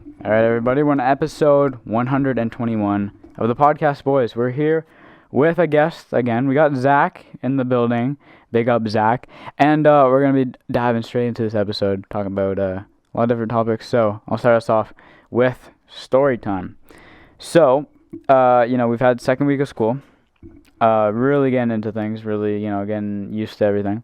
All right, everybody, we're on episode 121 of the Podcast Boys. We're here with a guest again. We got ZAK in the building. Big up, ZAK. And we're going to be diving straight into this episode, talking about a lot of different topics. So I'll start us off with story time. So, we've had second week of school. Really getting into things, really, getting used to everything.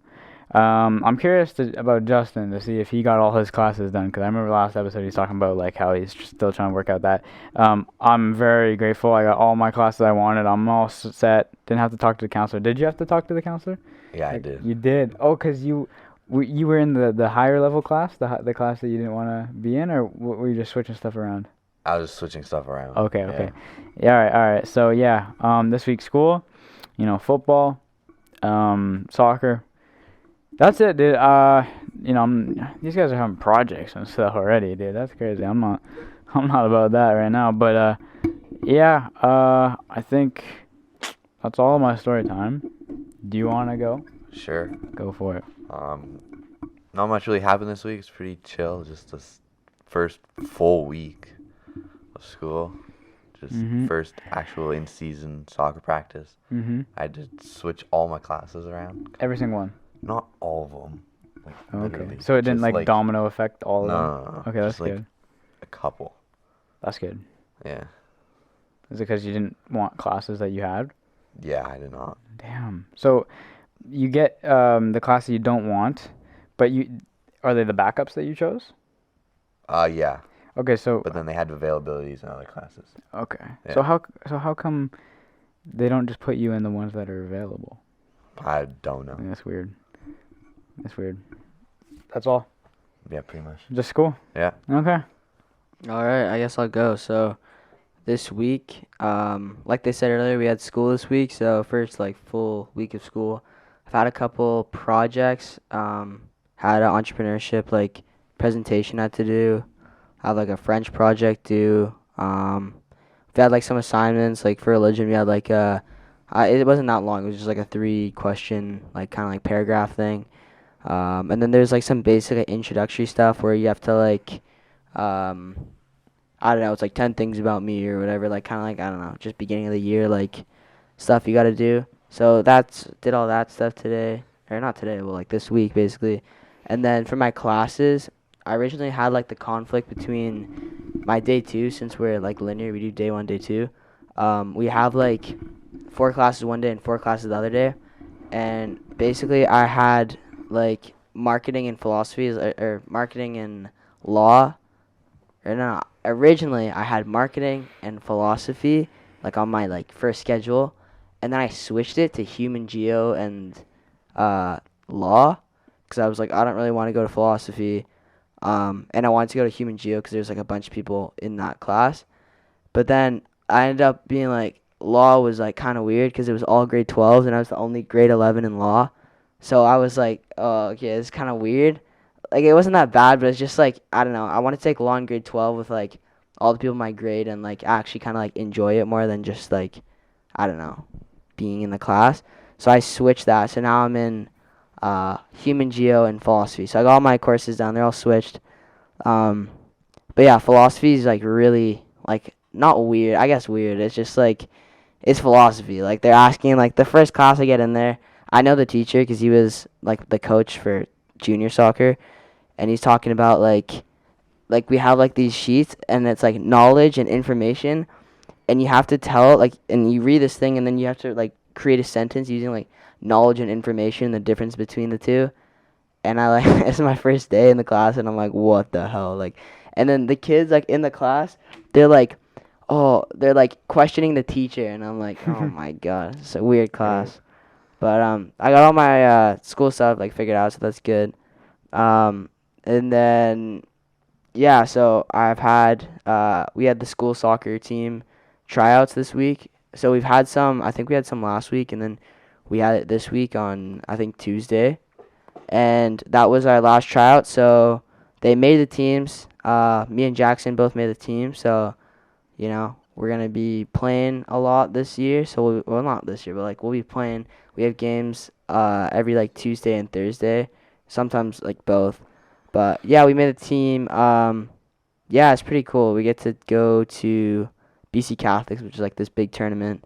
I'm curious about Justin to see if he got all his classes done, because I remember last episode he was talking about like how he's still trying to work out that. I'm very grateful. I got all my classes I wanted. I'm all set. Didn't have to talk to the counselor. Did you have to talk to the counselor? Yeah, I did. You did. Oh, because you were in the higher level class, the class that you didn't want to be in, or were you just switching stuff around? I was switching stuff around. Okay. Yeah, all right. So yeah, this week's school, football, soccer. That's it, dude. These guys are having projects and stuff already, dude. That's crazy. I'm not about that right now. But I think that's all of my story time. Do you want to go? Sure. Go for it. Not much really happened this week. It's pretty chill. Just this first full week of school. Just first actual in-season soccer practice. I had to switch all my classes around. Every single one? Not all of them. Okay. So it didn't like domino affect all of them? No. Okay, that's good. A couple. That's good. Yeah. Is it because you didn't want classes that you had? Yeah, I did not. Damn. So you get the classes you don't want, but are they the backups that you chose? Yeah. Okay, so. But then they had availabilities in other classes. Okay. Yeah. So how come they don't just put you in the ones that are available? I don't know. That's weird. That's all? Yeah, pretty much. Just school? Yeah. Okay. All right, I guess I'll go. So this week, like they said earlier, we had school this week. So first, full week of school. I've had a couple projects. Had an entrepreneurship, presentation I had to do. I had, a French project due. We had, some assignments. For religion, we had, it wasn't that long. It was just, a 3-question, kind of paragraph thing. And then there's, some basic introductory stuff where you have to, I don't know, it's 10 things about me or whatever, I don't know, just beginning of the year, stuff you got to do. So did all that stuff today, or not today, well, this week, basically. And then for my classes, I originally had, the conflict between my day 2, since we're, linear, we do day 1, day 2. We have, 4 classes one day and 4 classes the other day. And basically I had, marketing and philosophy, or marketing and law. Or no, originally I had marketing and philosophy, on my, first schedule. And then I switched it to human geo and law. Because I was I don't really want to go to philosophy. And I wanted to go to human geo because there's, a bunch of people in that class. But then I ended up being, law was, kind of weird because it was all grade 12s, and I was the only grade 11 in law. So I was oh, okay, it's kind of weird. It wasn't that bad, but it's just, I don't know. I want to take law in grade 12 with, all the people in my grade and, actually kind of, enjoy it more than just, I don't know, being in the class. So I switched that. So now I'm in human geo and philosophy. So I got all my courses done. They're all switched. But, yeah, philosophy is, really, not weird. I guess weird. It's just, it's philosophy. They're asking, the first class I get in there, I know the teacher because he was, the coach for junior soccer, and he's talking about, we have, these sheets, and it's, knowledge and information, and you have to tell, and you read this thing, and then you have to, create a sentence using, knowledge and information, the difference between the two, and it's my first day in the class, and I'm what the hell, and then the kids, in the class, they're they're questioning the teacher, and I'm oh my god, it's a weird class. But I got all my school stuff figured out, so that's good. And then yeah, so I've had we had the school soccer team tryouts this week. So we've had some. I think we had some last week, and then we had it this week on I think Tuesday, and that was our last tryout. So they made the teams. Me and Jackson both made the team. So we're going to be playing a lot this year. So, well, not this year, but, we'll be playing. We have games every, Tuesday and Thursday. Sometimes, both. But, yeah, we made a team. yeah, it's pretty cool. We get to go to BC Catholics, which is like this big tournament.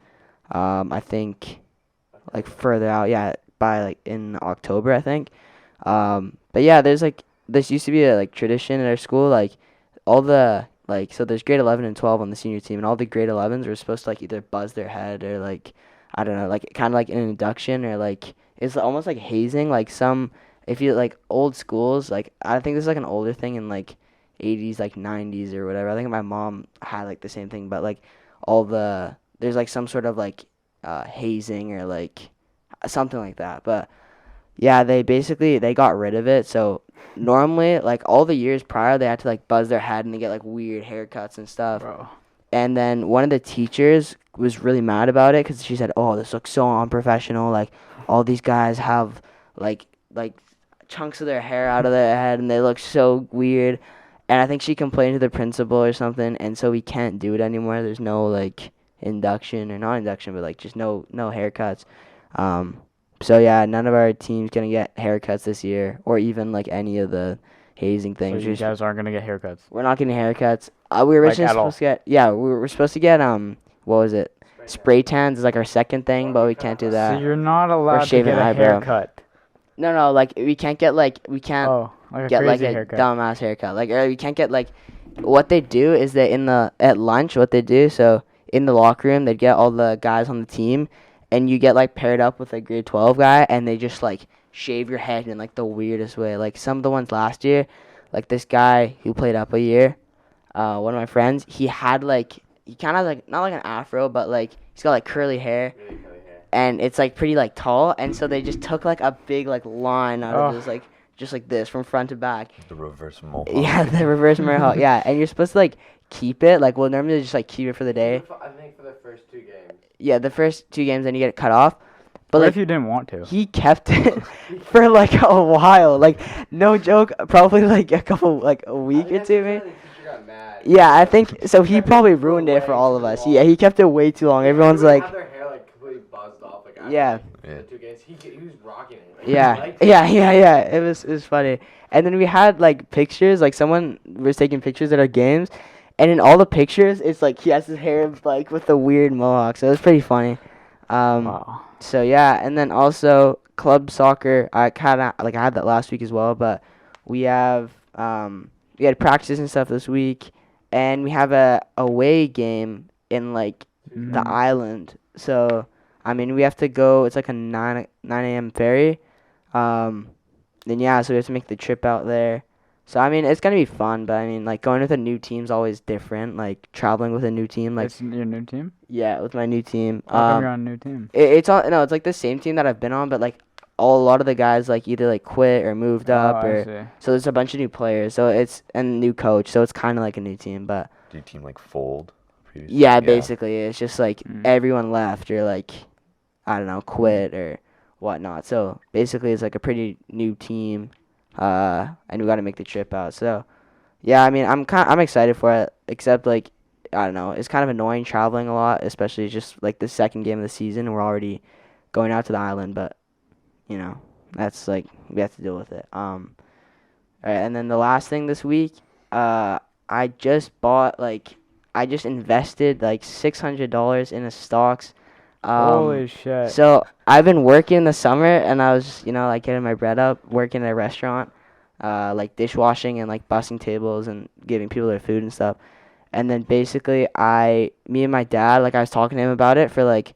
I think like further out, yeah, by like in October, I think. But yeah, there's like this used to be a like tradition at our school, like all the like so there's grade 11 and 12 on the senior team, and all the grade 11s were supposed to like either buzz their head or like I don't know, like kind of like an induction or like it's almost like hazing. Like some if you like old schools, like I think this is like an older thing in like 80s, like 90s or whatever. I think my mom had like the same thing, but like all the there's like some sort of like hazing or like something like that. But yeah, they got rid of it. So normally, like all the years prior, they had to like buzz their head and they get like weird haircuts and stuff. Bro. And then one of the teachers was really mad about it because she said, "Oh, this looks so unprofessional. Like all these guys have like chunks of their hair out of their head and they look so weird." And I think she complained to the principal or something, and so we can't do it anymore. There's no like induction or not induction, but like just no haircuts. So yeah, none of our team's gonna get haircuts this year, or even like any of the hazing So things. you guys aren't gonna get haircuts. We're not getting haircuts. We were originally Like, at all? supposed to get we were supposed to get what was it? Spray tans is like our second thing, but we can't do So that. you're not allowed to shaving get a an eyebrow. haircut. No, like we can't get like we can't Oh, like a get like crazy a haircut. dumbass haircut. Like or we can't get like what they do is that at lunch what they do, so in the locker room they'd get all the guys on the team and you get like paired up with a grade 12 guy and they just like shave your head in like the weirdest way. Like some of the ones last year, like this guy who played up a year, one of my friends, he had like he kind of like not like an afro but like he's got like curly hair. And it's like pretty like tall, and so they just took like a big like line out of this like just like this from front to back. The reverse mohawk. Yeah, the reverse mohawk. Yeah, and you're supposed to like keep it. Like, well, normally they just like keep it for the day. I think for the first 2 games. Yeah, the first 2 games, then you get it cut off. But What like if you didn't want to? he kept it for like a while. Like no joke, probably like a couple like a week or two maybe. Yeah, I think so. He probably ruined it for all of us. Yeah, he kept it way too long. Everyone's like, Have their hair like completely buzzed off. Like after, yeah. Yeah. the 2 games, he was rocking it. Like, Yeah, he liked it. yeah. It was funny. And then we had like pictures, like someone was taking pictures at our games, and in all the pictures, it's like he has his hair like with the weird mohawk. So it was pretty funny. Wow. So yeah, and then also club soccer. I had that last week as well, but we have we had practice and stuff this week, and we have a away game in like the Mhm. island. So I mean, we have to go. It's like a 9 a.m. ferry. Then yeah, so we have to make the trip out there. So I mean, it's gonna be fun, but I mean, like going with a new team's always different. Like traveling with a new team, like It's your new team? yeah, with my new team. How come you're on a new team? It's it's like the same team that I've been on, but like a lot of the guys like either like quit or moved up, Oh, I or see. so there's a bunch of new players. So it's and a new coach, so it's kind of like a new team. But Did your team like fold? Previously? yeah, basically it's just like Mm. everyone left or like I don't know, quit or whatnot. So basically it's like a pretty new team, and we got to make the trip out. So yeah, I mean I'm excited for it. Except like I don't know, it's kind of annoying traveling a lot, especially just like the second game of the season. We're already going out to the island, but you know that's like we have to deal with it. All right, and then the last thing this week, I just invested like $600 in a stocks. Holy shit. So I've been working in the summer, and I was, like getting my bread up, working at a restaurant, like dishwashing and like bussing tables and giving people their food and stuff. And then basically, me and my dad, like I was talking to him about it for like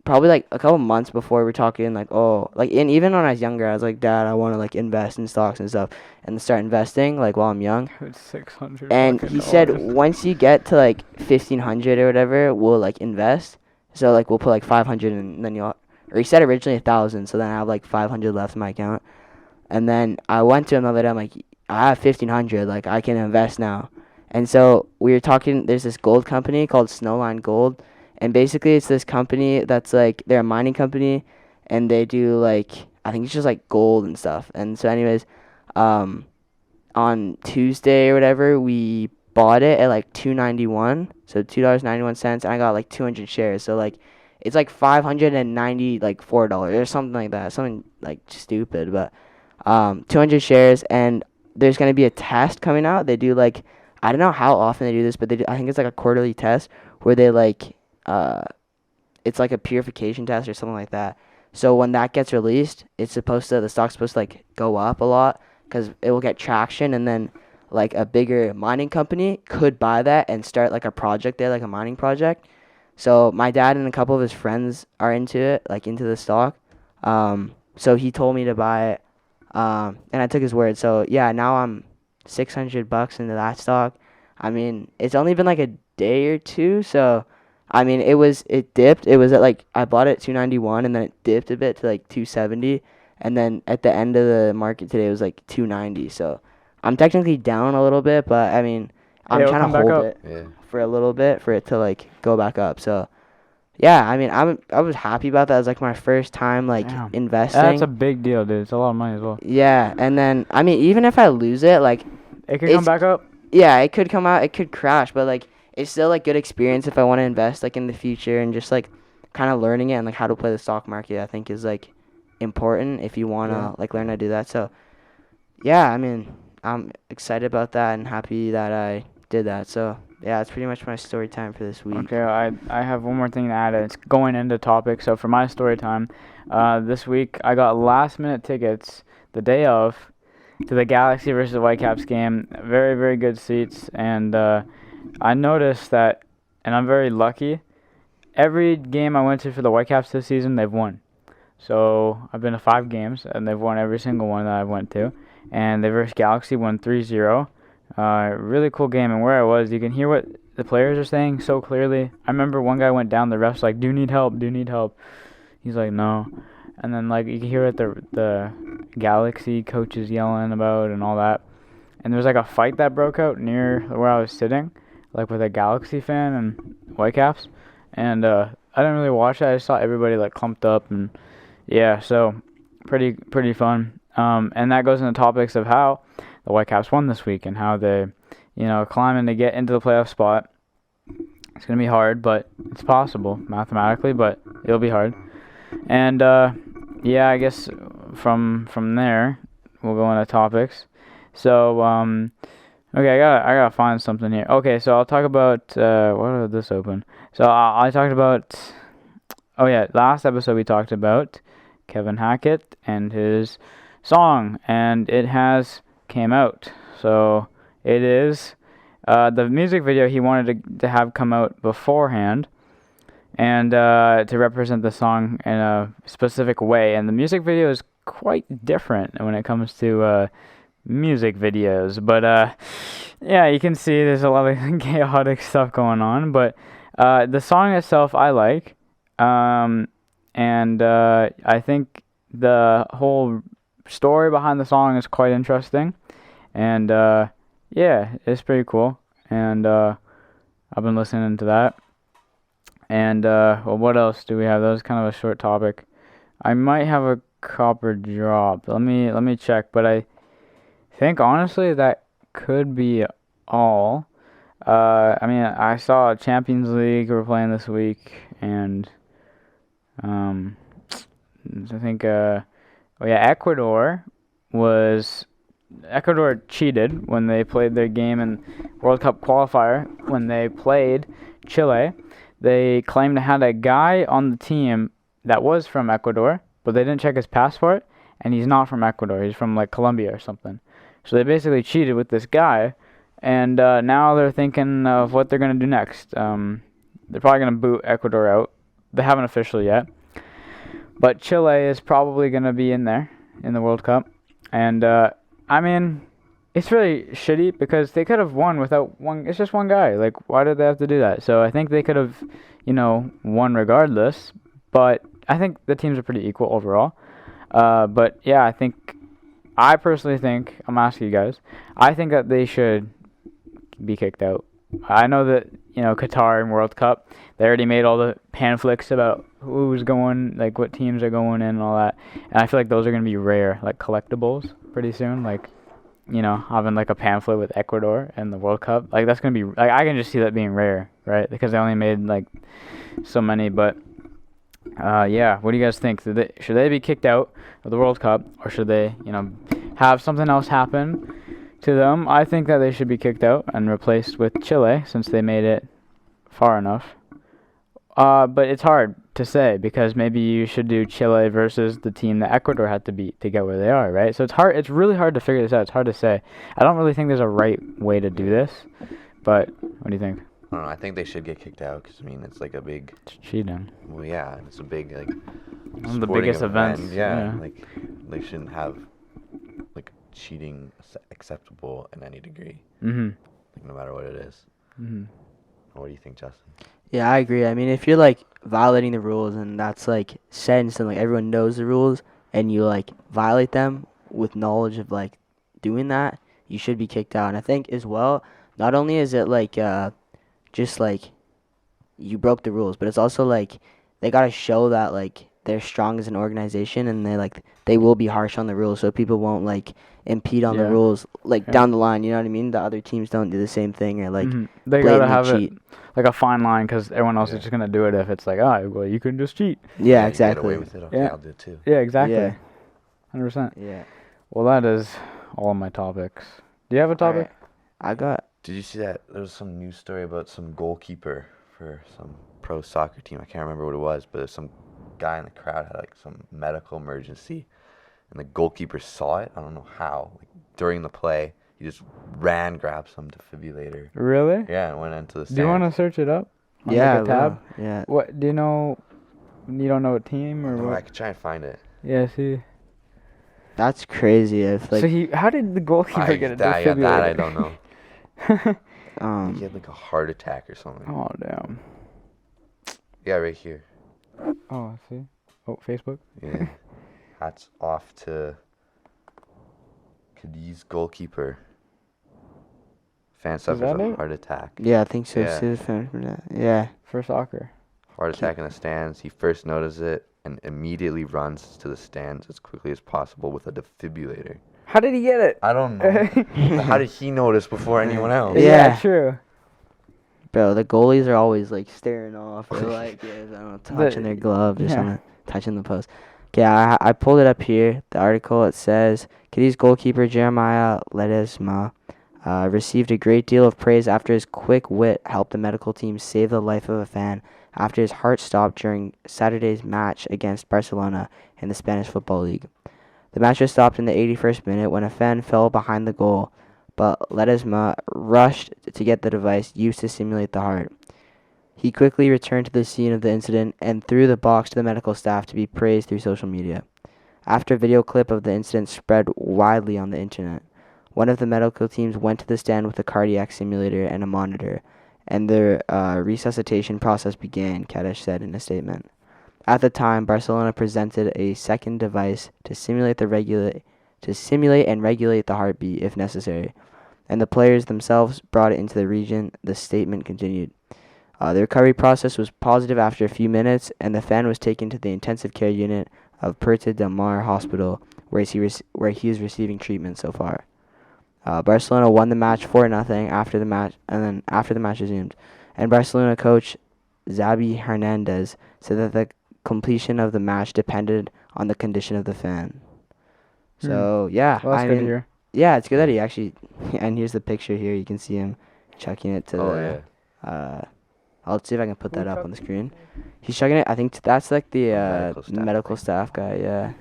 probably like a couple months before we were talking, like and even when I was younger, I was like, Dad, I want to like invest in stocks and stuff, and start investing like while I'm young. Dude, 600 And fucking he said dollars. once you get to like 1,500 or whatever, we'll like invest. So like we'll put like 500 and then or he said originally 1,000, so then I have like 500 left in my account. And then I went to him the other day, I'm like, I have 1,500, like I can invest now. And so we were talking, there's this gold company called Snowline Gold, and basically it's this company that's like, they're a mining company, and they do like, I think it's just like gold and stuff. And so anyways, on Tuesday or whatever, we bought it at like $2.91, so $2.91, and I got like 200 shares. So like it's like $594 or something like that, something like stupid. But 200 shares, and there's gonna be a test coming out. They do like I don't know how often they do this, but I think it's like a quarterly test where they like it's like a purification test or something like that. So when that gets released, the stock's supposed to like go up a lot because it will get traction, and then like a bigger mining company could buy that and start like a project there, like a mining project. So my dad and a couple of his friends are into it, like into the stock. So he told me to buy it, and I took his word. So yeah, now I'm $600 into that stock. I mean, it's only been like a day or two, so I mean, it dipped. It was at like I bought it at 291, and then it dipped a bit to like 270, and then at the end of the market today it was like 290. So I'm technically down a little bit, but I mean, I'm trying to hold it for a little bit for it to like go back up. So yeah, I mean, I was happy about that. It was like my first time like investing. That's a big deal, dude. It's a lot of money as well. Yeah, and then I mean, even if I lose it, like it could come back up. Yeah, it could come out. It could crash, but like it's still like good experience if I want to invest like in the future, and just like kind of learning it and like how to play the stock market. I think is like important if you want to like learn how to do that. So yeah, I mean, I'm excited about that and happy that I did that. So yeah, that's pretty much my story time for this week. Okay, I have one more thing to add. It's going into topic. So for my story time, this week I got last minute tickets the day of to the Galaxy versus Whitecaps game. Very, very good seats, and I noticed that, and I'm very lucky, every game I went to for the Whitecaps this season, they've won. So I've been to 5 games, and they've won every single one that I went to. And the versus Galaxy won 3-0. Really cool game, and where I was, you can hear what the players are saying so clearly. I remember one guy went down, the ref's like, do you need help, do you need help? He's like, no. And then like you can hear what the Galaxy coaches yelling about and all that. And there was like a fight that broke out near where I was sitting, like with a Galaxy fan and Whitecaps. And I didn't really watch it. I just saw everybody like clumped up, and yeah, so pretty fun. And that goes into topics of how the Whitecaps won this week and how they, climbing to get into the playoff spot. It's gonna be hard, but it's possible mathematically, but it'll be hard. And yeah, I guess from there we'll go into topics. So okay, I gotta find something here. Okay, so I'll talk about what is this open? So I talked about. Oh yeah, last episode we talked about Kevin Hackett and his song, and it has came out. So it is the music video he wanted to have come out beforehand, and to represent the song in a specific way. And the music video is quite different when it comes to music videos. But yeah, you can see there's a lot of chaotic stuff going on. But the song itself I like. And I think the whole story behind the song is quite interesting, and yeah, it's pretty cool, and I've been listening to that, and well, what else do we have? That was kind of a short topic. I might have a copper drop. Let me check, but I think honestly that could be all. I mean, I saw Champions League were playing this week, and I think Ecuador cheated when they played their game in World Cup qualifier when they played Chile. They claimed they had a guy on the team that was from Ecuador, but they didn't check his passport, and he's not from Ecuador. He's from like Colombia or something. So they basically cheated with this guy, and now they're thinking of what they're gonna do next. They're probably gonna boot Ecuador out. They haven't officially yet. But Chile is probably going to be in there in the World Cup. And, I mean, it's really shitty because they could have won without one. It's just one guy. Like, why did they have to do that? So I think they could have, won regardless. But I think the teams are pretty equal overall. But, yeah, I personally think, I'm asking you guys, I think that they should be kicked out. I know that, Qatar and World Cup, they already made all the pamphlets about who's going, like what teams are going in and all that. And I feel like those are going to be rare, like collectibles pretty soon. Like, having like a pamphlet with Ecuador and the World Cup. Like that's going to be, like I can just see that being rare, right? Because they only made like so many. But, yeah, what do you guys think? Should they be kicked out of the World Cup, or should they, have something else happen to them. I think that they should be kicked out and replaced with Chile since they made it far enough. But it's hard to say because maybe you should do Chile versus the team that Ecuador had to beat to get where they are, right? So it's hard. It's really hard to figure this out. It's hard to say. I don't really think there's a right way to do this. But what do you think? I don't know. I think they should get kicked out because, I mean, it's like a big... It's cheating. Well, yeah, it's a big, like... One of the biggest events. Yeah, like, they shouldn't have, like, cheating acceptable in any degree. Mm-hmm. Like, no matter what it is. Mm-hmm. What do you think, Justin? Yeah, I agree. I mean, if you're like violating the rules and that's like set in stone, like everyone knows the rules, and you like violate them with knowledge of like doing that, you should be kicked out. And I think as well, not only is it like just like you broke the rules, but it's also like they gotta show that like they're strong as an organization and they will be harsh on the rules so people won't like impede on the rules like down the line. You know what I mean? The other teams don't do the same thing or like they gotta have cheat. it like a fine line because everyone else is just gonna do it if it's like, oh, well, you can just cheat. Yeah, You exactly. get away with it. Okay, I'll do it too. Yeah, exactly. Yeah. 100%. Yeah. Well, that is all of my topics. Do you have a topic? I got. Did you see that? There was some news story about some goalkeeper for some pro soccer team. I can't remember what it was, but some guy in the crowd had like some medical emergency, and the goalkeeper saw it. I don't know how. Like during the play, he just ran, grabbed some defibrillator. Really? Yeah, and went into the stands. Do you want to search it up? On Yeah. like a tab? Yeah. What do you know? You don't know what team or No, what? I could try and find it. Yeah. See. That's crazy. If like So how did the goalkeeper get a defibrillator? That I don't know. um He had like a heart attack or something. Oh damn. Yeah, right here. Oh, I see. Oh, Facebook. Yeah. Hats off to Cadiz goalkeeper. Fan suffers that a it? heart attack. yeah, I think so. Yeah. Yeah. For soccer. Heart attack in the stands. He first notices it and immediately runs to the stands as quickly as possible with a defibrillator. How did he get it? I don't know. How did he notice before anyone else? Yeah. True. Bro, the goalies are always like staring off or like I don't know, touching their gloves or something, touching the post. Okay, I pulled it up here. The article, it says, Cadiz goalkeeper Jeremiah Ledesma received a great deal of praise after his quick wit helped the medical team save the life of a fan after his heart stopped during Saturday's match against Barcelona in the Spanish Football League. The match was stopped in the 81st minute when a fan fell behind the goal, but Ledesma rushed to get the device used to simulate the heart. He quickly returned to the scene of the incident and threw the box to the medical staff to be praised through social media. After a video clip of the incident spread widely on the internet, one of the medical teams went to the stand with a cardiac simulator and a monitor, and the resuscitation process began, Kadesh said in a statement. At the time, Barcelona presented a second device to simulate and regulate the heartbeat if necessary, and the players themselves brought it into the region, the statement continued. The recovery process was positive after a few minutes, and the fan was taken to the intensive care unit of Puerta del Mar Hospital, where he is receiving treatment so far. Barcelona won the match 4-0 after the match resumed, and Barcelona coach Xavi Hernandez said that the completion of the match depended on the condition of the fan. So yeah, well, that's good to hear. Yeah, it's good that he actually. And here's the picture here. You can see him chucking it to I'll see if I can put that up on the screen. He's chucking it. I think that's like the medical staff guy. Yeah,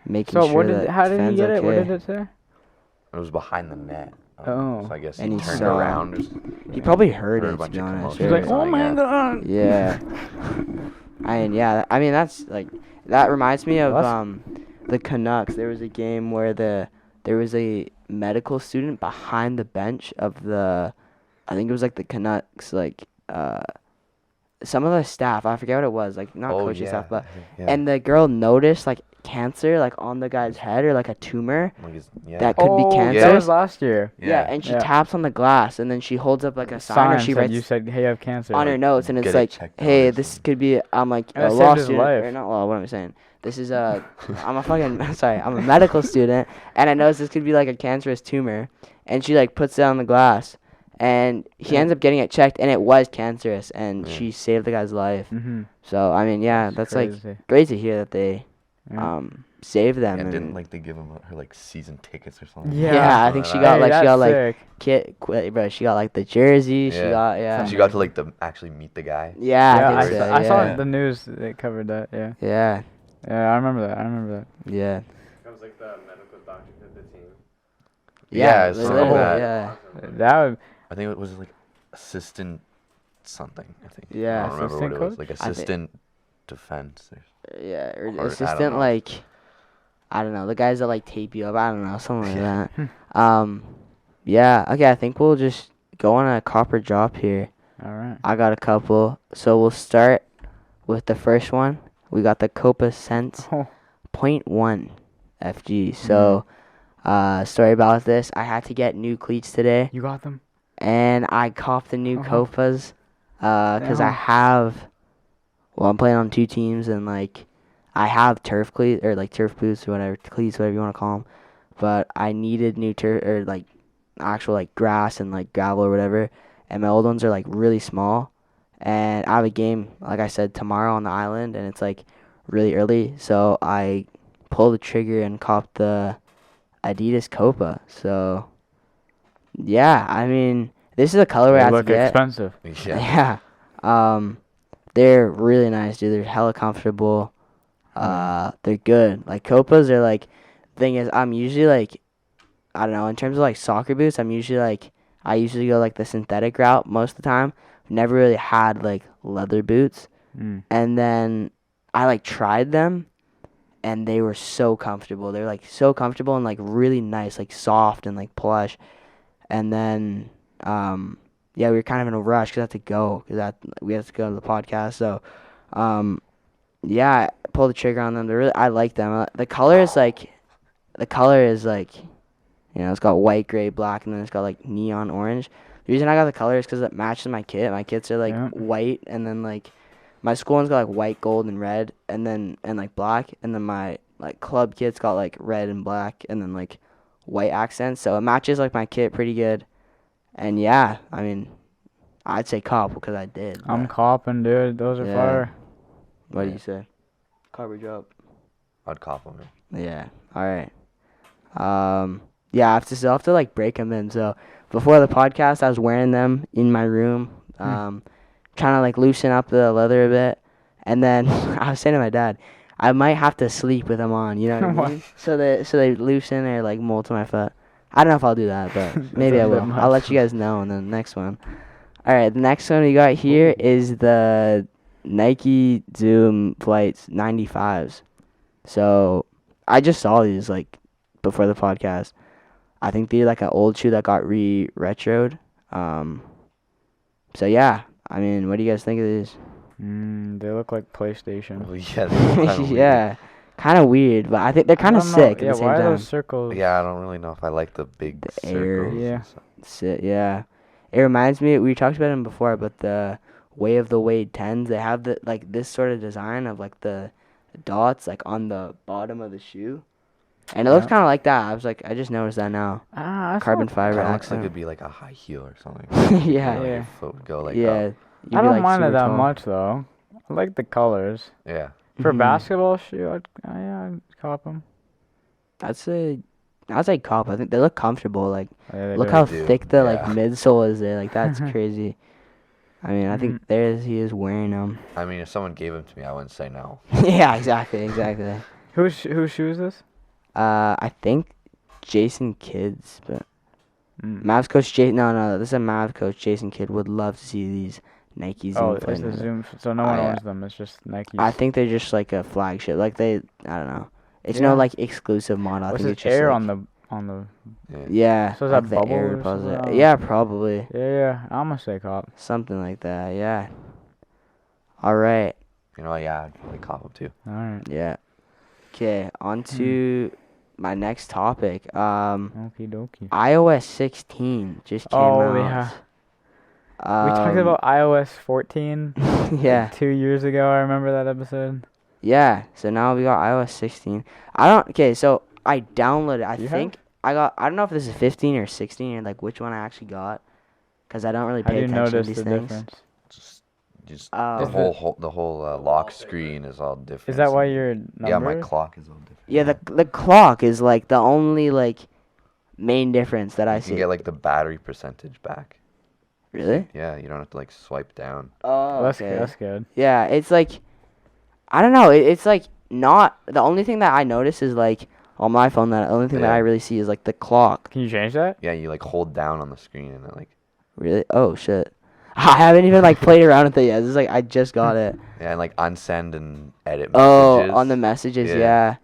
making sure that how did he get it? okay. What did it say? It was behind the net. Oh. So I guess And he he turned saw- around. He probably heard a it, to bunch be of honest. commotion. He's like, Yeah. oh my god. Yeah. I mean that's like that reminds me of the Canucks. There was a game where there was a medical student behind the bench of I think it was like the Canucks, like some of the staff. I forget what it was, like not coaching staff, but and the girl noticed like cancer like on the guy's head or like a tumor that could be cancerous. That was last year. Yeah, and she taps on the glass and then she holds up like a sign or she writes you said, hey, I have cancer. on her notes, and it's like, hey, this could be, I'm like And a it law saved his student, life. or not law, what am I saying? This is I'm a medical student, and I noticed this could be like a cancerous tumor, and she like puts it on the glass, and he ends up getting it checked, and it was cancerous, and she saved the guy's life. Mm-hmm. So, I mean, yeah, that's crazy. like great to hear that they, Yeah. save them. Yeah, and didn't like they give him her like season tickets or something? Yeah, I think she Hey, got like sick. bro. She got like the jersey. She Yeah. got She got to like actually meet the guy. Yeah, Yeah, I think so. I saw Yeah. the news. They covered that. Yeah. Yeah. Yeah, I remember that. Yeah. Becomes like the medical doctor to the team. Yeah, something like literally, that. Yeah. That would. I think it was like assistant something. I think. Yeah, I don't remember what assistant it was. coach? Like assistant defense. Yeah, or Or, I don't assistant know. like I don't know, the guys that like tape you up. I don't know, something like Hmm. that. Yeah. Okay, I think we'll just go on a copper drop here. All right. I got a couple, so we'll start with the first one. We got the Copa Sense Oh. 0.1 FG. So, story about this: I had to get new cleats today, You got them? and I copped the new Uh-huh. Copas because I Yeah. have. Well, I'm playing on 2 teams, and like I have turf cleats or like turf boots or whatever cleats, whatever you want to call them. But I needed new turf or like actual like grass and like gravel or whatever, and my old ones are like really small. And I have a game, like I said, tomorrow on the island, and it's like really early, so I pulled the trigger and copped the Adidas Copa. So yeah, I mean, this is a colorway I They have to look get. expensive. Yeah. Yeah. They're really nice, dude. They're hella comfortable. They're good. Like Copas are like. Thing is, I'm usually like, I don't know. In terms of like soccer boots, I'm usually like, I usually go like the synthetic route most of the time. Never really had like leather boots, Mm. and then I like tried them, and they were so comfortable. They're like so comfortable and like really nice, like soft and like plush. And then, yeah, we were kind of in a rush because I had to go we had to go to the podcast. So, yeah, I pulled the trigger on them. I like them. The color is like, it's got white, gray, black, and then it's got like neon orange. The reason I got the color is because it matches my kit. My kits are like Yeah. white, and then like my school one's got like white, gold, and red, and like black, and then my like club kit's got like red and black, and then like white accents. So it matches like my kit pretty good. And yeah, I mean, I'd say cop because I did. I'm but copping, dude. Those are Yeah. fire. What do Yeah. you say? Coverage up. I'd cop them. Yeah. All right. Yeah, I'll have to like break them in. So before the podcast, I was wearing them in my room, trying to like loosen up the leather a bit, and then I was saying to my dad, I might have to sleep with them on. You know what I What? mean? So they loosen or like mold to my foot. I don't know if I'll do that, but That's maybe a I bit will. I'll much. let you guys know in the next one. All right, the next one we got here is the Nike Zoom Flights 95s. So I just saw these like before the podcast. I think they're like an old shoe that got retroed. So yeah, I mean, what do you guys think of these? They look like PlayStation. Well, yeah. They're kinda weird. Yeah, kind of weird, but I think they're kind of I don't know. sick Yeah, at the same why are time. those circles? Yeah, I don't really know if I like the big The circles. air. and Yeah. stuff. Yeah, it reminds me. We talked about them before, but the Way of the Wade 10s. They have the like this sort of design of like the dots like on the bottom of the shoe, and it looks Yeah. kind of like that. I just noticed that now. I Carbon thought- fiber Kinda looks like accent. it'd be like a high heel or something. Yeah. You know, Yeah. Your foot would go like Yeah. up. you'd I be, don't like, mind it super that tall. much though. I like the colors. Yeah. For Mhm. basketball shoe, I'd cop them. I'd say cop. I think they look comfortable. Like, Yeah, they look do. how do, thick the like yeah. midsole is there. Like, that's crazy. I mean, I think Mhm. he is wearing them. I mean, if someone gave them to me, I wouldn't say no. Yeah, exactly. Whose shoe is this? I think Jason Kidd's, but Mm. Mavs coach Jason. No, this is a Mavs coach Jason Kidd would love to see these Nike Zoom. Oh, it's Flight the 95s. Zoom. So no one I, owns them. It's just Nike. I think they're just like a flagship. Like I don't know. It's Yeah. no like exclusive model. I What's think this it's just air like, on the? Yeah. Yeah. So is like that the bubble air or something? repository. I don't Yeah, know. probably. Yeah. I'm gonna say cop. Something like that. Yeah. All right. You know, yeah, I'd probably cop them too. All right. Yeah. Okay. On to my next topic. Okie dokie. iOS 16 just came Oh, out. yeah. We talked about iOS 14 Yeah. 2 years ago. I remember that episode. Yeah. So now we got iOS 16. Okay. So I downloaded. I You think I don't know if this is 15 or 16 or like which one I actually got, because I don't really How do pay you attention to notice these the things. difference? Just Just Oh. the whole lock screen is all different. Is that why and- your number? Yeah, my clock is all different. Yeah, the clock is like the only like main difference that I You see. can get like the battery percentage back. Really? Yeah, you don't have to like swipe down. Oh, That's okay. good. That's good. Yeah, it's like, I don't know. It's like not the only thing that I notice is like on my phone. That the only thing that Yeah. I really see is like the clock. Can you change that? Yeah, you like hold down on the screen and it like Really? Oh shit. I haven't even like played around with it yet. This is like I just got it. yeah, and like unsend and edit Oh, messages. on the messages, Yeah. yeah.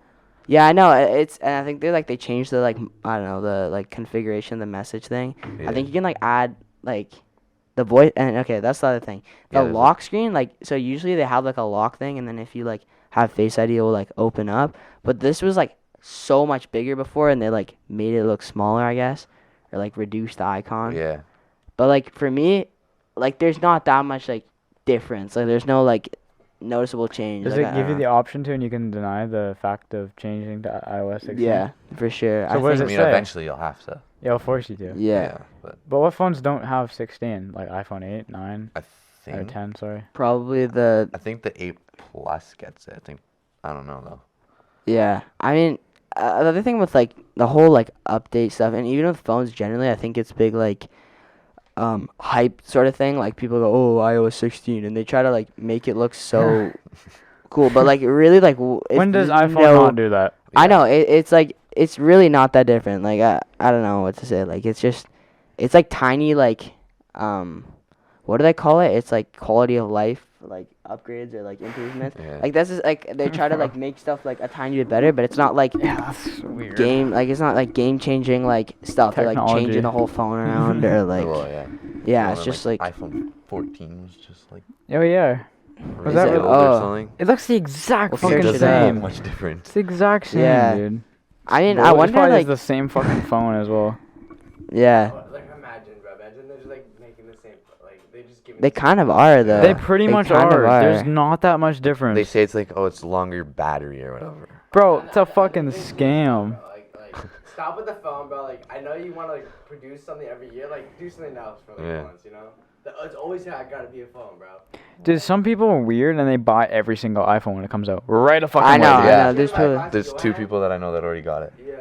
Yeah, I know. It's and I think they changed the like I don't know the like configuration of the message thing. Yeah. I think you can like add like the voice and okay, that's the other thing. The Yeah, there's, lock screen, like so usually they have like a lock thing and then if you like have Face ID it will like open up. But this was like so much bigger before and they like made it look smaller, I guess. Or like reduced the icon. Yeah. But like for me, like there's not that much like difference. Like there's no like noticeable change. Does like, it give you the option to, and you can deny the fact of changing to iOS 16? Yeah, for sure. So I what does I it think, mean, say? eventually you'll have to. It'll force you to. yeah, But But what phones don't have 16? Like iPhone 8, 9, I or think 10? Sorry. probably the the 8 Plus gets it. I don't know though. yeah. I mean, the other thing with like the whole like update stuff, and even with phones generally, I think it's big like hype sort of thing. Like people go, oh, iOS 16, and they try to like make it look so cool, but like really like When does there's iPhone no- not do that? I know it's like it's really not that different. Like I don't know what to say. Like it's like tiny like what do they call it? It's like quality of life like upgrades or like improvements. Yeah. Like this is like they try to like make stuff like a tiny bit better, but it's not like Yeah, that's weird. it's not like game changing like stuff. They're like Technology. changing the whole phone around or like Well, yeah. yeah, And it's then, just like iPhone 14 was just like Oh yeah. really that old really- or oh. something. It looks the exact Well, fucking search It it doesn't up. same. look much different. It's the exact same, Yeah. dude. I mean Bro, I it's wonder probably like the same fucking phone as well. yeah. Like imagine, bro. Imagine they're just like making the same. Like they just give. They kind of are though. They pretty much kind of are. There's not that much difference. They say it's like, oh, it's longer battery or whatever. Bro, it's a fucking scam. Like stop with the phone, bro. Like I know you want to like produce something every year. Like do something else for like Yeah. once, you know. It's always gotta be a phone, bro. Dude, some people are weird and they buy every single iPhone when it comes out. Right a fucking I know, way, I dude. Yeah. know. There's people. There's 2 people that I know that already got it. Yeah.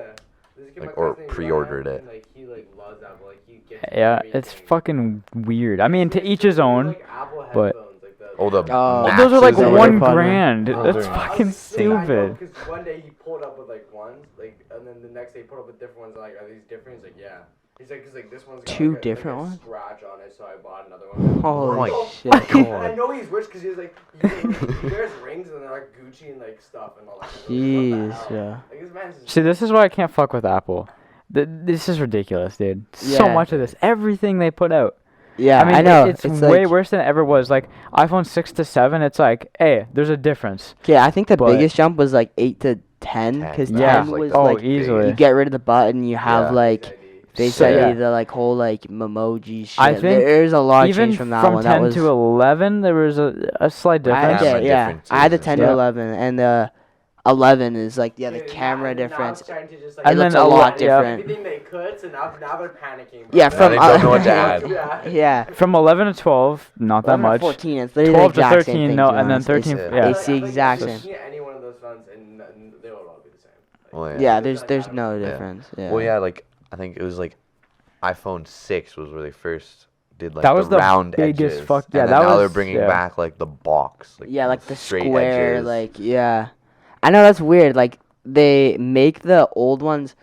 There's a kid Like, my or class named pre-ordered Ryan, it. and, like he like loves Apple. Like he gets. Yeah, it's everything. fucking weird. I mean, to each his own. Like Apple but- headphones, like the. Oh, the Oh, Those are like Maxes or one whatever. $1,000. Oh, That's they're- fucking stupid. Because one day he pulled up with like ones, like, and then the next day he pulled up with different ones. Like, are these different? He's like, yeah. He's like, cause like this one's got Two like different like a ones? scratch on it, so I bought another one. Holy my shit. And I know he's rich because he's like, he wears rings and they're like Gucci and like stuff and all that. What the Jeez, hell? yeah. Like this man's just See, this is why I can't fuck with Apple. This is ridiculous, dude. So Yeah. much of this, everything they put out. Yeah, I mean, know. it's It's way like, worse than it ever was. Like iPhone 6 to 7, it's like, hey, there's a difference. Okay, I think the But- biggest jump was like 8 to 10 because 10 Yeah. was Oh, like easily. you get rid of the button, you have Yeah. like Face So, ID, yeah. the like whole like memoji shit. I think There's a lot of Even change from that from one. 10 that was to 11, there was a slight I, difference. Camera yeah, difference I had the is- 10 Yeah. to 11, and the 11 is like the camera difference. And It looks then a lot yeah. different. Everything they could, so now they're panicking. Bro. Yeah, from they don't know what to add. Yeah. yeah. From 11 to 12, not that 11 to much. 14, it's literally 12 the to exact 13, same thing. no, to be and then honest. 13, It's, yeah. it's the exact You same. can get any one of those phones, and they will all be the same. Well, Yeah, There's there's like no Yeah. difference. Yeah. Well, yeah, like I think it was like iPhone 6 was where they first did like That was the round biggest edges. fuck- yeah, and that then now they're was- bringing yeah. back like the box. Yeah, like the straight square, edges. like yeah. I know that's weird. Like they make the old ones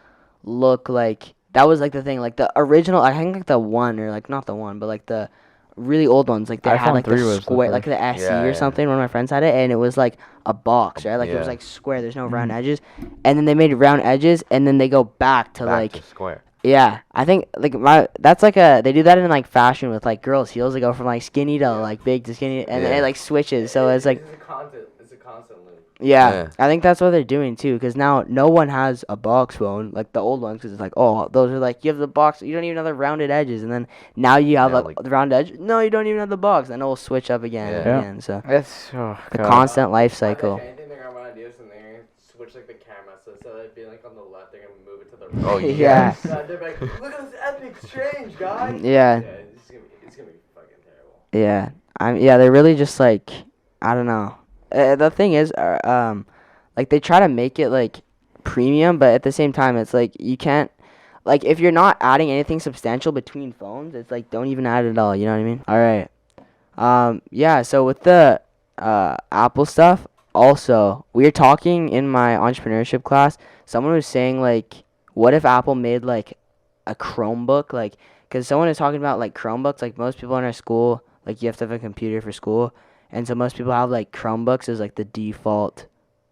look like that was like the thing. Like the original, I think like the one or like not the one, but like the really old ones. Like they had iPhone like 3 the was the square, like first. the SE Yeah, or yeah. something. One of my friends had it, and it was like a box, right? Like it was Yeah. like square. There's no round Mhm. edges, and then they made round edges, and then they go back to back like to square. yeah. I think like that's like they do that in like fashion with like girls' heels. They go from like skinny to like big to skinny, and then Yeah. it like switches. So it's like. It's a constant loop. Yeah, Yeah. I think that's what they're doing too. Because now no one has a box phone like the old ones. Because it's like, oh, those are like you have the box. You don't even have the rounded edges, and then now you have Yeah, like, like- the round edge. No, you don't even have the box. Then it will switch up again and Yeah. again. So It's oh, the God. constant life If cycle. anything, they're gonna want to do something. They're gonna switch like the camera, so instead of it being like on the left, they're gonna move it to the right. Oh, Yeah. So they're like, look at this epic exchange, guys. Yeah, It's gonna be fucking terrible. yeah. Yeah, they're really just like, I don't know. The thing is, like they try to make it like premium, but at the same time, it's like you can't. Like if you're not adding anything substantial between phones, it's like don't even add it at all. You know what I mean? All right. Yeah. So with the Apple stuff, also we were talking in my entrepreneurship class. Someone was saying like, what if Apple made like a Chromebook, like, because someone is talking about like Chromebooks. Like most people in our school, like you have to have a computer for school, and so most people have like Chromebooks as like the default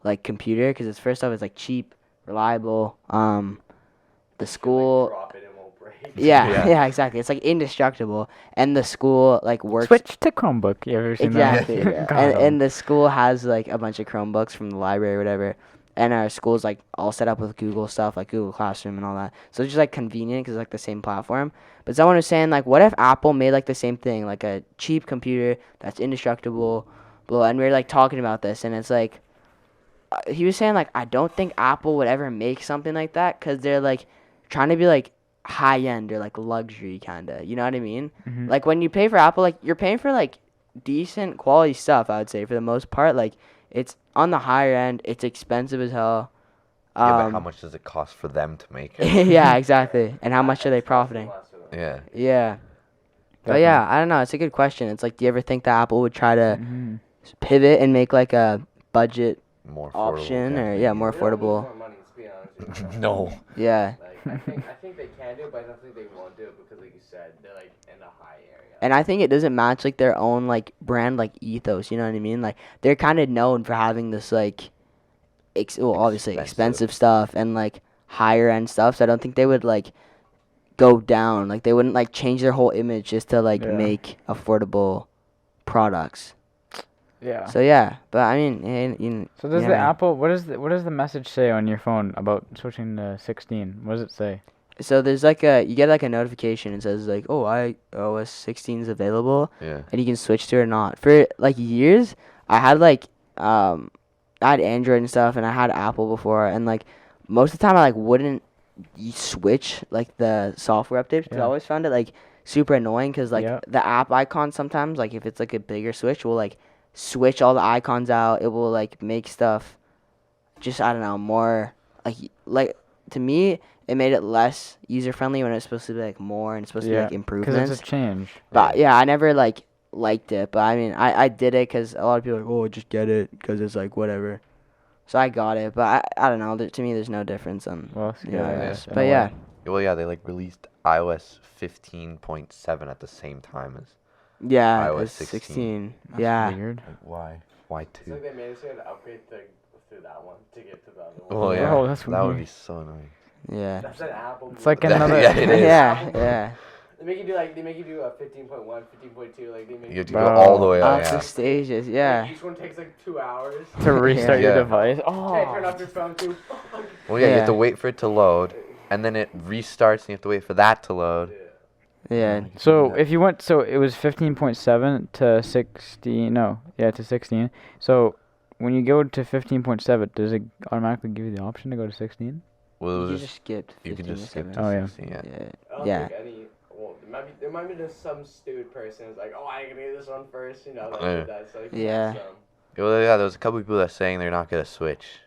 like computer, because it's first off it's like cheap, reliable. The school. Drop it, it won't break. Yeah, Yeah. yeah, exactly. It's like indestructible, and the school like works. Switch to Chromebook. You ever seen Exactly. that? Yeah. Got and 'em. the school has like a bunch of Chromebooks from the library or whatever. And our school's like all set up with Google stuff, like Google Classroom and all that. So it's just like convenient because it's like the same platform. But someone was saying like, what if Apple made like the same thing, like a cheap computer that's indestructible, blah. And we were like talking about this, and it's like, he was saying like, I don't think Apple would ever make something like that because they're like trying to be like high end or like luxury kind of. You know what I mean? Mhm. Like when you pay for Apple, like you're paying for like decent quality stuff. I would say for the most part, like it's on the higher end. It's expensive as hell. Yeah, but how much does it cost for them to make it? Yeah, exactly. And how much are they profiting? Yeah. Yeah. But yeah, I don't know. It's a good question. It's like, do you ever think that Apple would try to Mhm. pivot and make like a budget More affordable. option or yeah, more affordable? More money, to be honest with you. No. Yeah. Like, I think they can do it, but I don't think they won't do it because, like you said, they're like in a high area. And I think it doesn't match like their own like brand like ethos. You know what I mean? Like they're kind of known for having this like, obviously expensive stuff and like higher end stuff. So I don't think they would like go down. Like they wouldn't like change their whole image just to like Yeah. make affordable products. Yeah. So yeah, but I mean, So does yeah, the man. Apple? What does the message say on your phone about switching to 16? What does it say? So there's like you get like a notification. It says like, oh, iOS 16 is available, Yeah. and you can switch to it or not. For like years, I had like I had Android and stuff, and I had Apple before, and like most of the time I like wouldn't switch like the software updates because I Yeah. always found it like super annoying because like Yep. the app icon sometimes like if it's like a bigger switch will like switch all the icons out. It will like make stuff just I don't know more like to me it made it less user friendly when it's supposed to be like more and it's supposed to be like Because improvements. it's a change. But yeah, I never like liked it. But I mean, I did it because a lot of people are like, oh, just get it because it's like whatever. So I got it, but I don't know. To me, there's no difference on Well, it's the good, I iOS. guess, in But a yeah, way. Well, yeah, they like released iOS 15.7 at the same time as. yeah, iOS it's 16. 16. That's Yeah, weird. Like, why? Why It's two? like they managed to upgrade through that one to get to the other one. Well, yeah. Bro, that's that would weird. be so annoying. yeah, That's an Apple. It's like move. another. Yeah, it is. yeah, yeah. They make you do a 15.1, 15.2. Like they make You have to Bro. go all the way Up up. the Yeah. stages. Like, Yeah, each one takes like 2 hours. To restart your Yeah. device. Okay, turn off Oh. your phone too. Well, yeah, you have to Yeah. wait for it to load, and then it restarts, and you have to wait for that to load. yeah. So if you went, so it was 15.7 to 16. No, yeah, to 16. So when you go to 15.7, does it automatically give you the option to go to 16? Well, it You was just skipped. you can 15 just to skip 7. to Oh, yeah. 16, yeah. Yeah, I don't yeah. think any. Well, there might be just some stupid person who's like, oh, I can do this one first, you know, that Yeah. did that. So Yeah. Well, yeah, there was a couple people that are saying they're not gonna switch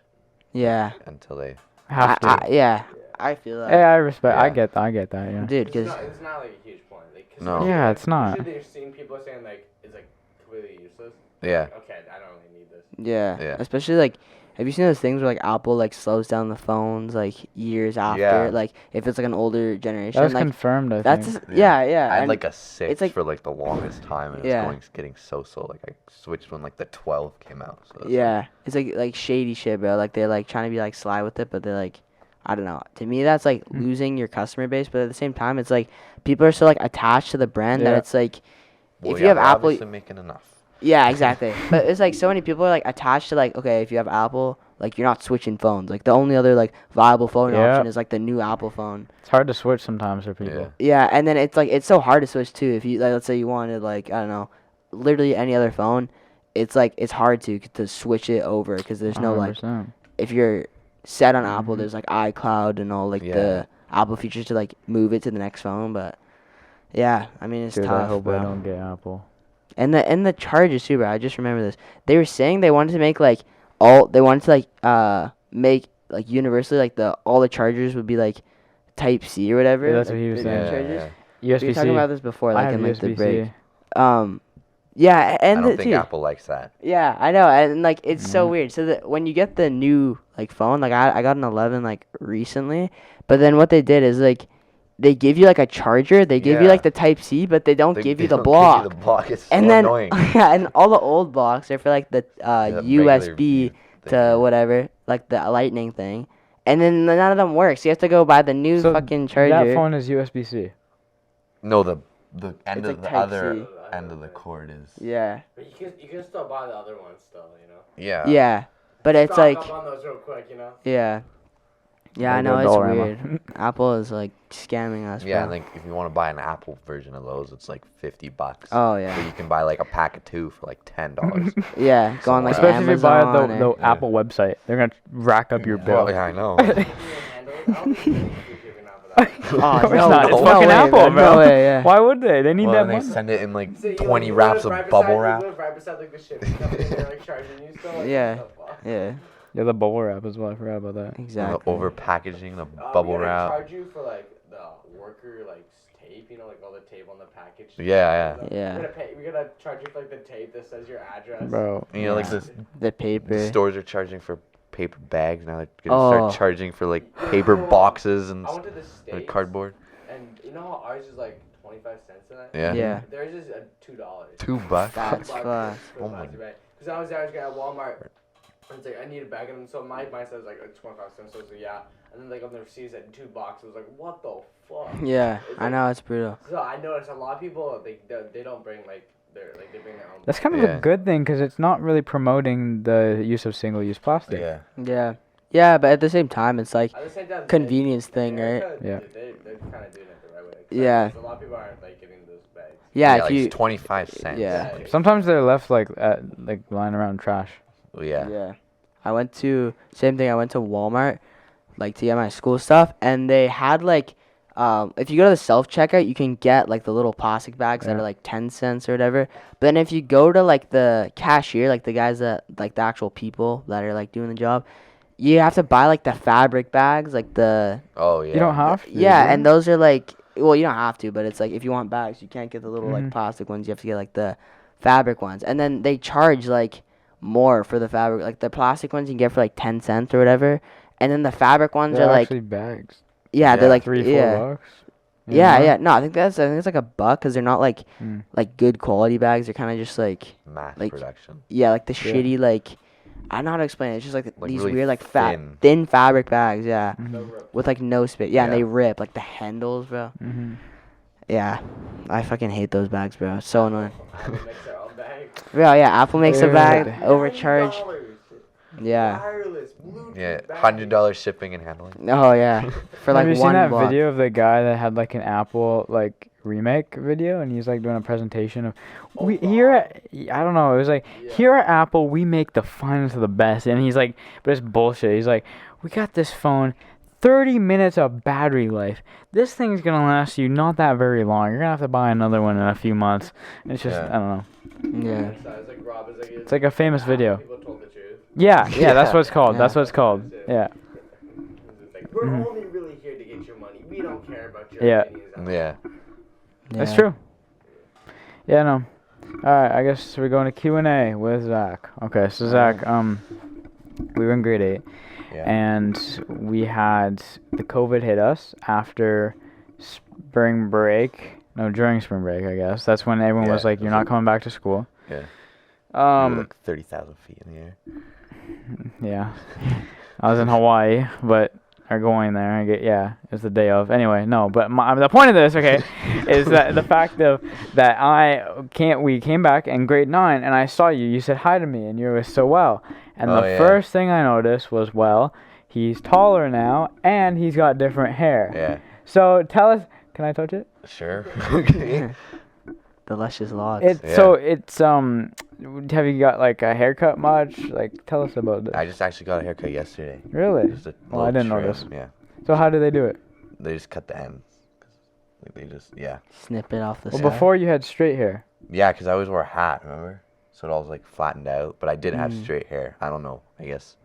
Yeah. until they. Have to. Yeah, I feel that. Hey, I respect. I Yeah. get that. Yeah. Dude, It's because not like a huge point. Like, 'cause No. usually, Yeah, like, it's not. Usually they're seeing people saying like it's like completely useless. Yeah. Like, okay, I don't really need this. yeah, Yeah. especially like, have you seen those things where like Apple like slows down the phones like years after, Yeah. like if it's like an older generation, That was like confirmed. I that's think. yeah. I had and like a 6 like- for like the longest time, and Yeah. it's getting so slow. Like I switched when like the 12 came out. So that's yeah, it's like shady shit, bro. Like they're like trying to be like sly with it, but they're like, I don't know. To me, that's like Hmm. losing your customer base, but at the same time, it's like people are so like attached to the brand that Yeah. it's like, Well, if yeah, you have they're Apple, obviously making enough. yeah, exactly. But it's like so many people are like attached to like, okay, if you have Apple, like you're not switching phones. Like the only other like viable phone Yeah. option is like the new Apple phone. It's hard to switch sometimes for people. Yeah. Yeah, and then it's like it's so hard to switch too. If you like, let's say you wanted like I don't know, literally any other phone, it's like it's hard to switch it over because there's no like 100%. if you're set on Apple, Mhm. there's like iCloud and all like Yeah. the Apple features to like move it to the next phone. But yeah, I mean it's Dude, tough. I hope bro. I don't get Apple. And the chargers too, bro. I just remember this. They were saying they wanted to make make like universally like all the chargers would be like Type C or whatever. Yeah, that's like what he was the saying. chargers. Yeah. We were talking USB-C. about this before, I like have in like the USB-C. break. Yeah, I and don't think dude, Apple likes that. yeah, I know, and like it's so Mhm. weird. So that when you get the new like phone, like I got an 11 like recently, but then what they did is like they give you like a charger, they give you Yeah. like the Type C, but they don't give you the don't block. Give you the block. It's And so then annoying. yeah, and all the old blocks are for like the regular USB thing, to yeah. whatever, like the lightning thing. And then none of them work. So you have to go buy the new So fucking charger. that phone is USB-C. No, the end It's of like the Type other C. end of the cord is. Yeah. But you can still buy the other ones still, you know. Yeah. Yeah. But it's Stock like up on those real quick, you know. yeah. Yeah, I Gotta know go it's Dollarama. weird. Apple is like scamming us, Yeah, bro. like if you want to buy an Apple version of those, it's like $50. Oh But yeah. you can buy like a pack of 2 for like $10. Yeah, go on like Somewhere. Especially if you buy Amazon. the or- Yeah. Apple website. They're going to rack up your bill. Well, yeah, I know. I don't think they do shipping out for that. Oh, It's no, not. It's no fucking way, Apple, man, bro. no way, yeah. Why would they? They need Well, that and they money. send it in like So you 20 live wraps of right bubble beside- wrap. You live right beside like the shipping company, and they're like charging you still. Like, Yeah. what the fuck? Yeah, Yeah, the bubble wrap as well. I forgot about that. And exactly. the over packaging, the We bubble gotta wrap. charge you for like the worker like tape, you know, like all the tape on the package. Yeah, Yeah. We gotta charge you for like the tape that says your address. Bro. You know, like Yeah. this, The paper. the stores are charging for paper bags now. They're gonna Oh. start charging for like paper boxes and I went to the States, cardboard. and you know how ours is like 25 cents in it? Yeah. Yeah. Theirs is $2. $2. That's fucked. Oh my- Because I was at Walmart. And it's like I need a bag, and so my says like 25 cents. So I was like, yeah, and then like on the receipt said $2. I was like, what the fuck? Yeah, It's I like- know it's brutal. So I noticed a lot of people they don't bring like they bring their own. That's kind of Yeah. a good thing because it's not really promoting the use of single-use plastic. Yeah. Yeah, yeah, but at the same time, it's like At the same time, convenience thing, right? Yeah. They're kind of doing it the right way. Yeah. A lot of people aren't like getting those bags. Yeah, like if you 25 cents. Yeah. Sometimes they're left like lying around trash. Yeah. Yeah. I went to same thing. I went to Walmart, like to get my school stuff, and they had like, if you go to the self checkout, you can get like the little plastic bags that Yeah. are like 10 cents or whatever. But then if you go to like the cashier, like the guys that like the actual people that are like doing the job, you have to buy like the fabric bags, like the Oh yeah. You don't have to. yeah, do and those are like well, you don't have to, but it's like if you want bags, you can't get the little Mhm. like plastic ones. You have to get like the fabric ones, and then they charge like more for the fabric. Like the plastic ones you can get for like 10 cents or whatever, and then the fabric ones They're are like actually bags. yeah, they're Yeah, like 3-4 yeah. bucks. Yeah, know? yeah. No, I think it's like $1 because they're not like Mm. like good quality bags. They're kind of just like Mass like- production. yeah, like the Yeah. shitty like I don't know how to explain it. It's just like, Like these really weird like thin. thin fabric bags. Yeah, Mhm. with like no space. Yeah, and Yeah. they rip like the handles, bro. Mhm. Yeah, I fucking hate those bags, bro. It's so annoying. Apple makes their own bag. Bro, yeah, Apple makes a Dude. bag, overcharge. $90. Yeah. Wireless Bluetooth Yeah. bag. $100 shipping and handling. Oh yeah, for like Have you one seen that block. video of the guy that had like an Apple like remake video and he's like doing a presentation of we here at I don't know, it was like Yeah. here at Apple we make the finest of the best, and he's like, but it's bullshit. He's like, we got this phone, 30 minutes of battery life. This thing's gonna last you not that very long. You're gonna have to buy another one in a few months. And it's just Yeah. I don't know. Yeah. It's like Rob is like It's like a famous video. People told the truth. Yeah, yeah, that's Yeah. what it's called. That's Yeah. what it's called. Yeah. It's like, we're Mhm. only really here to get your money. We don't care about your Yeah. opinions. Yeah. That's Yeah. true. Yeah, no. All right, I guess we're going to Q&A with Zach. Okay, so Zach, we were in grade 8, Yeah. and we had the COVID hit us after spring break. No, during spring break, I guess. That's when everyone was Yeah, like, "You're that's not coming back to school." Yeah. We were, like 30,000 feet in the air. Yeah. I was in Hawaii, but are going there. It's the day of. Anyway, no, but the point of this, okay, is that the fact of that we came back in grade 9 and I saw you. You said hi to me and you were so well. And Oh, the yeah. first thing I noticed was, well, he's taller now and he's got different hair. Yeah. So tell us, can I touch it? Sure. Okay. The luscious locks. Have you got like a haircut much? Like, tell us about this. I just actually got a haircut yesterday. Really? Just a Well, I little didn't know trim, this. Yeah. So how do they do it? They just cut the ends. Like they just, yeah. Snip it off the Well, side. before you had straight hair. Yeah, because I always wore a hat, remember? So it all was like flattened out. But I did have Mm. straight hair. I don't know. I guess.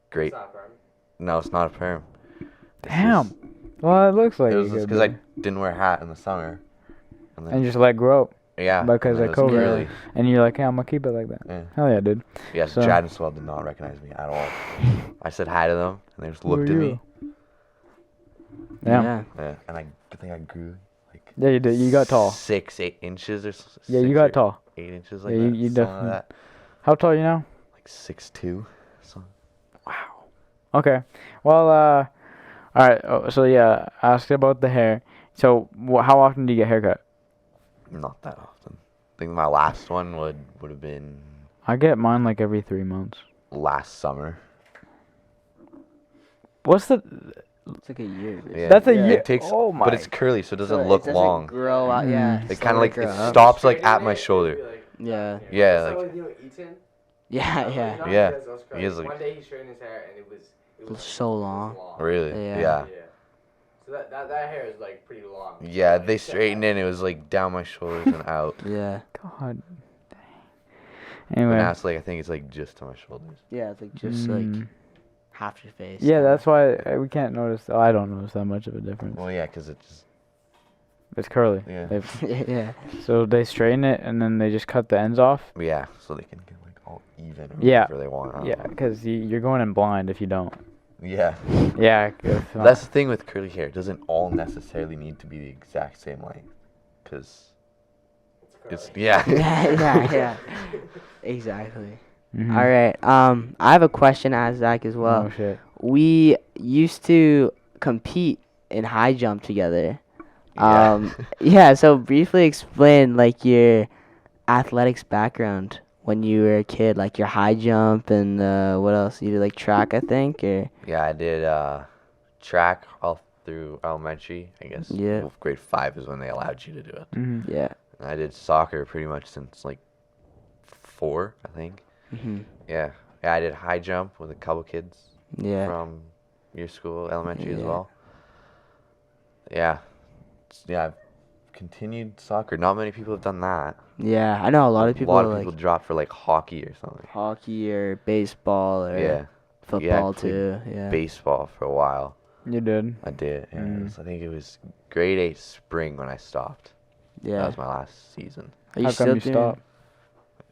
Great. It's not a perm. No, it's not a perm. It's Damn. just- Well, it looks like it it was just could because be. I didn't wear a hat in the summer. And then, And just let grow up. yeah. because and of then it was COVID. curly. And you're like, hey, I'm gonna keep it like that. Yeah. Hell yeah, dude. Yes, So- Jad and Swell did not recognize me at all. I said hi to them, and they just Who looked are at you? me. Yeah. Yeah, and I think I grew like. Yeah, you did. You got tall. 8 inches or so. Yeah, you got tall. 8 inches like Yeah, that. you something definitely- like that. How tall are you now? Like 6'2". So. Wow. Okay. Well, all right. Oh, so yeah, asked about the hair. So how often do you get haircut? Not that often. I think my last one would have been I get mine like every 3 months. last summer. What's the? It's like a year. basically. Yeah. That's a Yeah. year. It takes, Oh my. but it's curly, so it doesn't So look doesn't long. grow out, yeah. Mm. It slowly kind of like grow it up. stops like Straightening at my it, it'd be shoulder. like- Yeah. Yeah, It's like like, you know, Eaton? Yeah, You yeah. know, Yeah. He has those He has, curls. like- One day he straightened his hair and it was So long. Really? Yeah. Yeah. So that hair is like pretty long. Yeah, they straightened it. It was like down my shoulders and out. Yeah. God. Dang. And Anyway. now it's like I think it's like just to my shoulders. Yeah, it's like just like Mm. half your face. Yeah, that's why we can't notice. I don't notice that much of a difference. Well, yeah, 'cause it just It's curly. Yeah. Yeah. So they straighten it and then they just cut the ends off. yeah, so they can get like all even or Yeah. whatever they want. I don't Yeah, know. because you're going in blind if you don't. Yeah. Yeah. if not- That's the thing with curly hair. It doesn't all necessarily need to be the exact same length. 'Cause it's yeah. yeah. Exactly. Mhm. All right. I have a question to ask Zach as well. Oh shit. We used to compete in high jump together. Yeah. Yeah, so briefly explain like your athletics background when you were a kid, like your high jump and what else? You did like track, I think, or Yeah, I did track all through elementary, I guess. Yeah. Well, grade 5 is when they allowed you to do it. Mhm. yeah. And I did soccer pretty much since like 4, I think. Mhm. Yeah. Yeah, I did high jump with a couple kids Yeah. from your school, elementary as Yeah. well. Yeah. Yeah, I've continued soccer. Not many people have done that. Yeah, I know a lot of people A lot of like people drop for like hockey or something. hockey or baseball or Yeah. football I played too. Yeah. Baseball for a while. You did. I did. Yeah. Mm. I think it was grade 8 spring when I stopped. That Yeah. was my last season. Are you How still come you doing? stopped?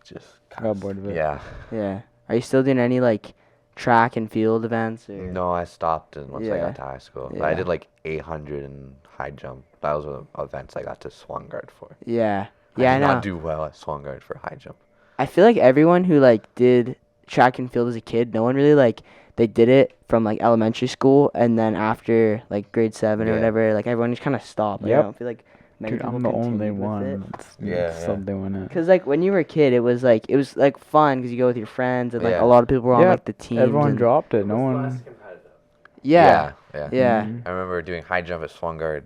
Just Got bored of it. Yeah. Yeah. Are you still doing any like track and field events or? No, I stopped once I Yeah. got to high school. But I Yeah. did like 800 and high jump. That was the events I got to swan guard for. Yeah. Yeah, I I did know. not do well at swan guard for high jump. I feel like everyone who like did track and field as a kid, no one really like they did it from like elementary school and then after like grade 7 or Yeah. whatever, like everyone just kind of stopped. Like, I Yep. don't feel like many Dude, people I'm the only continued with one. it. That's Yeah, something when it. Cause like when you were a kid, it was like fun because you go with your friends and like Yeah. a lot of people were on Yeah, like the teams. Everyone and, dropped it. What No was the one. last competitive? Yeah, Yeah. yeah, Mhm. I remember doing high jump at swan guard.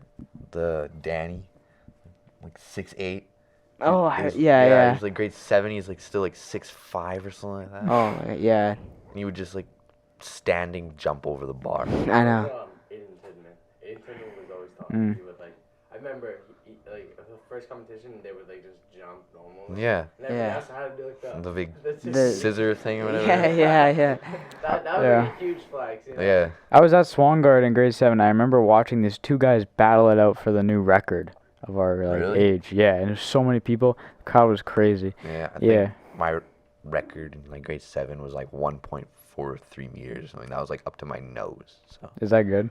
The Danny, like 6'8". Oh, He was- yeah. He was like grade 7. He's like still like 6'5" or something like that. Oh my God, yeah. And he would just like standing jump over the bar. I know. Aiden Tidman. Aiden Tidman was always tough. Mm. He would like. I remember like the first competition, they would like just jump normally. Yeah. And everyone Yeah. else had to do like The big The- scissor thing or whatever. Yeah. that was Yeah. like a huge flex. You know? Yeah. I was at Swan Guard in grade 7. I remember watching these two guys battle it out for the new record of our like Really? age. Yeah, and there's so many people. The crowd was crazy. Yeah. I Yeah. think my record in like grade 7 was like 1.43 meters or something. That was like up to my nose. So Is that good?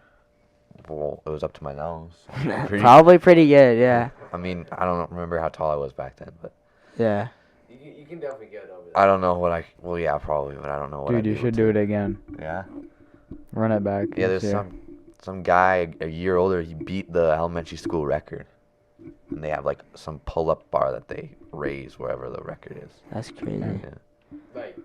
well, it was up to my nose. So I'm pretty- Probably pretty good. Yeah, I mean, I don't remember how tall I was back then, but yeah. You can definitely get over that. I don't know what I. Well, yeah, probably, but I don't know what. Dude, you should do it again. Yeah. Run it back. Yeah, this there's year. some guy a year older. He beat the elementary school record, and they have like some pull-up bar that they raise wherever the record is. That's crazy. Yeah. Like,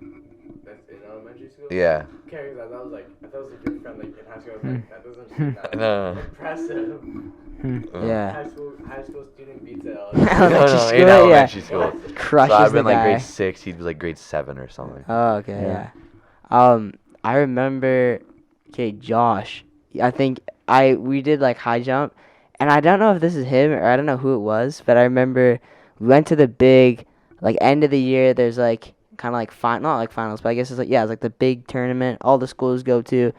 that's in elementary school? Yeah. Okay, that was like, I thought it was like your friend like in high school. I was like, that doesn't seem that No. impressive. Yeah. High school student beats it all. No, Elementary no, school, in yeah. elementary school. Crushes So I've the been like guy. grade 6. He'd be like grade 7 or something. Oh, okay, Yeah. yeah. I remember, okay, Josh. I think we did like high jump, and I don't know if this is him or I don't know who it was, but I remember we went to the big, like, end of the year. There's, like, kind of like not like finals, but I guess it's like, yeah, it's like the big tournament all the schools go to.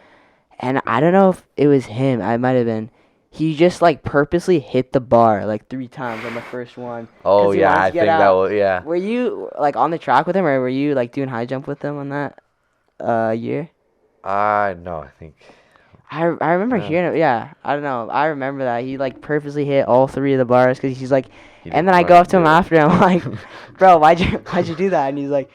And I don't know if it was him. I might have been. He just, like, purposely hit the bar, like, 3 times on the first one. Oh, he yeah, wanted to I get think out. that was, yeah. Were you, like, on the track with him, or were you, like, doing high jump with him on that year? No, I think. I remember hearing it. Yeah, I don't know. I remember that. He, like, purposely hit all 3 of the bars because he's like, and then I go up to him after, and I'm like, bro, why'd you do that? And he's like,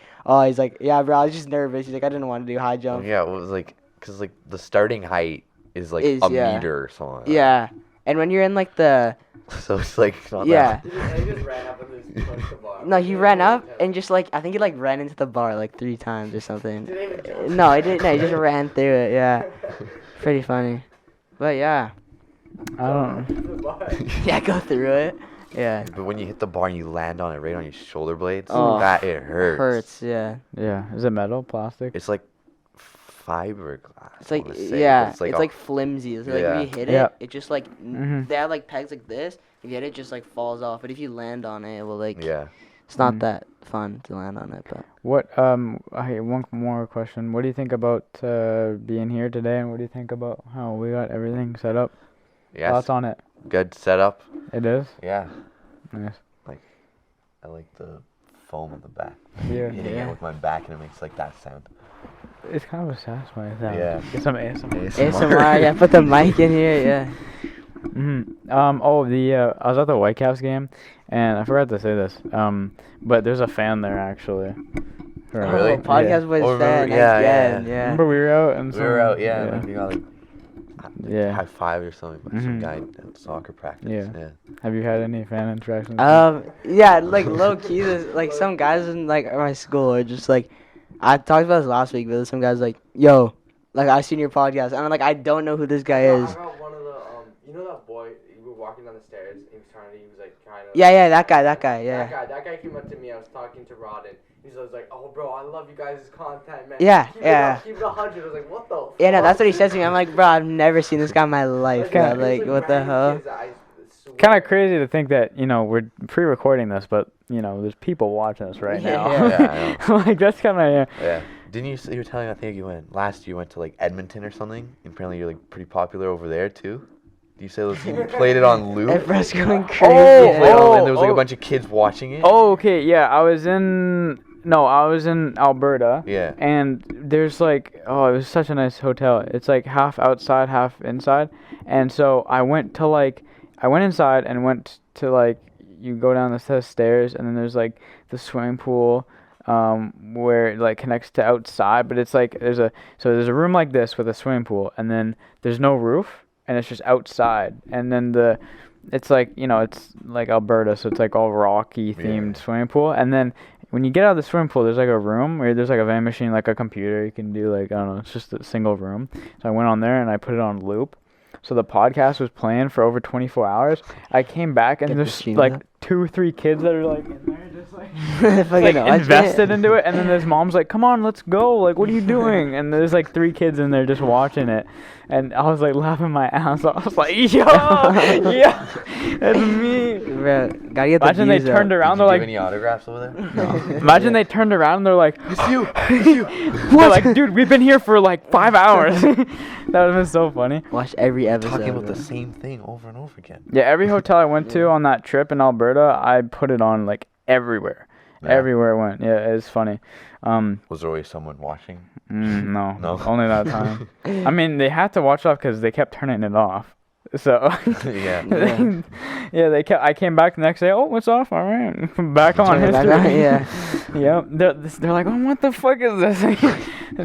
yeah, bro, I was just nervous. He's like, I didn't want to do high jump. Yeah, it was like, because, like, the starting height is, like, a meter or something. Yeah. And when you're in, like, the... So it's, like, not yeah. that. He just ran up and just punched the bar. No, he ran up and just, like, I think he, like, ran into the bar, like, 3 times or something. Didn't even jump. No, he didn't. No, he just ran through it, yeah. Pretty funny. But, yeah. I don't. The bar. Yeah, go through it. Yeah. But when you hit the bar and you land on it right on your shoulder blades, Oh, it hurts. Hurts, yeah. Yeah. Is it metal, plastic? It's like fiberglass. It's like, I wanna say, but yeah, it's like, it's like flimsy. It's like Yeah. when you hit Yeah. it just like, Mhm. they have like pegs like this. If you hit it, just like falls off. But if you land on it, it will like, yeah. it's not Mhm. that fun to land on it. But What I one more question. What do you think about being here today, and what do you think about how we got everything set up? Yes. Thoughts on it? Good setup. It is. Yeah. Nice. I like the foam in the back. Yeah. Hitting it with my back and it makes like that sound. It's kind of a satisfying sound. Yeah. Get some ASMR. ASMR, yeah, put the mic in here, yeah. Oh, I was at the Whitecaps game, and I forgot to say this. But there's a fan there actually. Oh, really? Oh, podcast boys Oh, fan, remember- yeah, again, yeah. yeah. Remember we were out and We were out, yeah. yeah. And we got like Yeah. high five or something by some Mhm. guy at soccer practice. Yeah. Yeah. Have you had any fan interactions? Yeah, like low key, there's like some guys in like my school are just like, I talked about this last week, but there's some guys like, yo, like I seen your podcast, and I'm like, I don't know who this guy I is. got one of the you know that boy, you were walking down the stairs, he was like trying to. Yeah, that guy, yeah. That guy came up to me. I was talking to Rod, and he was like, "Oh, bro, I love you guys' content, man. Yeah, keep yeah. It up, keep it 100." I was like, "What the?" Yeah, no, fuck?" that's what he says to me. I'm like, bro, I've never seen this guy in my life, Okay. bro. Like, what the hell? Kind of crazy to think that we're pre-recording this, but there's people watching us right now. Yeah. Yeah, Like that's kind of Yeah. Didn't you were telling, I think you went last year, you went to like Edmonton or something, and apparently you're like pretty popular over there too? You said you played it on loop? Everyone's going crazy. Oh, You played it on, and there was like oh. a bunch of kids watching it? Oh, okay, yeah. I was in Alberta. Yeah. And there's like, it was such a nice hotel. It's like half outside, half inside. And so I went inside and went to like, you go down the set of stairs, and then there's like the swimming pool, where it like connects to outside, but it's like there's a room like this with a swimming pool, and then there's no roof, and it's just outside, and then it's like it's like Alberta, so it's like all rocky themed swimming pool, and then when you get out of the swimming pool, there's like a room where there's like a vending machine, like a computer. You can do like, I don't know, it's just a single room. So I went on there and I put it on loop. So the podcast was playing for over 24 hours. I came back and Get the there's stream like up. 2 or 3 kids that are like in there just like, Fucking watch invested it. into it. And then this mom's like, come on, let's go. Like, what are you doing? And there's like 3 kids in there just watching it. And I was like laughing my ass off. I was like, yo, yeah, that's me. Bro, gotta get the Imagine they views up. turned around, Did they're you give like, any autographs over there? imagine they turned around and they're like, It's you! It's you! they're like, dude, we've been here for like 5 hours. That would have been so funny. Watch every episode. Talking about bro. the same thing over and over again. Yeah, every hotel I went to on that trip in Alberta, I put it on like everywhere. Yeah. Everywhere I went. Yeah, it's funny. Was there always someone watching? No, No? only that time. I mean, they had to watch off because they kept turning it off. So Yeah. yeah, I came back the next day. Oh, it's off. All right, back on Turn it back history. on, yeah. Yep. They're like, oh, what the fuck is this?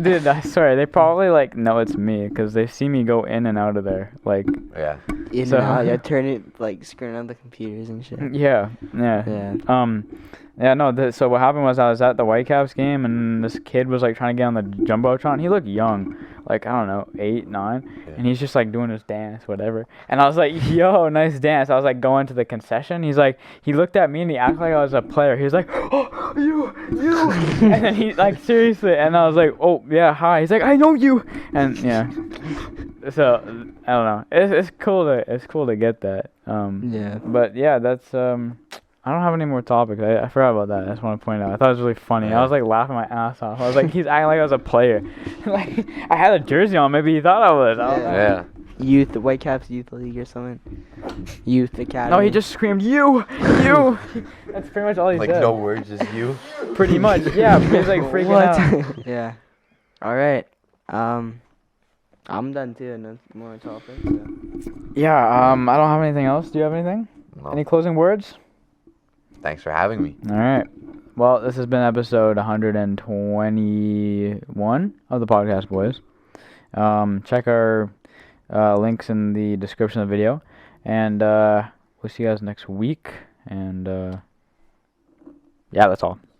Dude, I swear, they probably like know it's me because they see me go in and out of there. Like, Yeah. In So- and out, yeah, turn it, like, screwing on the computers and shit. yeah. Yeah, no, so what happened was I was at the Whitecaps game, and this kid was, like, trying to get on the Jumbotron. He looked young, like, I don't know, 8, 9, Yeah. and he's just, like, doing his dance, whatever. And I was like, yo, nice dance. I was, like, going to the concession. He's like, he looked at me, and he acted like I was a player. He was like, oh, you. And then he, like, seriously, and I was like, oh, yeah, hi. He's like, I know you. And, yeah. So, I don't know. It's cool to get that. Yeah. But, yeah, that's, I I don't have any more topics. I forgot about that. I just want to point out. I thought it was really funny. I Yeah. was like laughing my ass off. I was like, he's acting like I was a player. Like I had a jersey on. Maybe he thought I was. I don't know. Yeah. Youth, the Whitecaps Youth League or something. Youth Academy. No, he just screamed, you. That's pretty much all he Like said. no words, just you. Pretty much, yeah. He's like freaking What? out. Yeah. All right. I'm done too. No more topics. So. Yeah. I don't have anything else. Do you have anything? No. Any closing words? Thanks for having me. All right. Well, this has been episode 121 of the Podcast Boys. Check our links in the description of the video, and we'll see you guys next week. And yeah, that's all.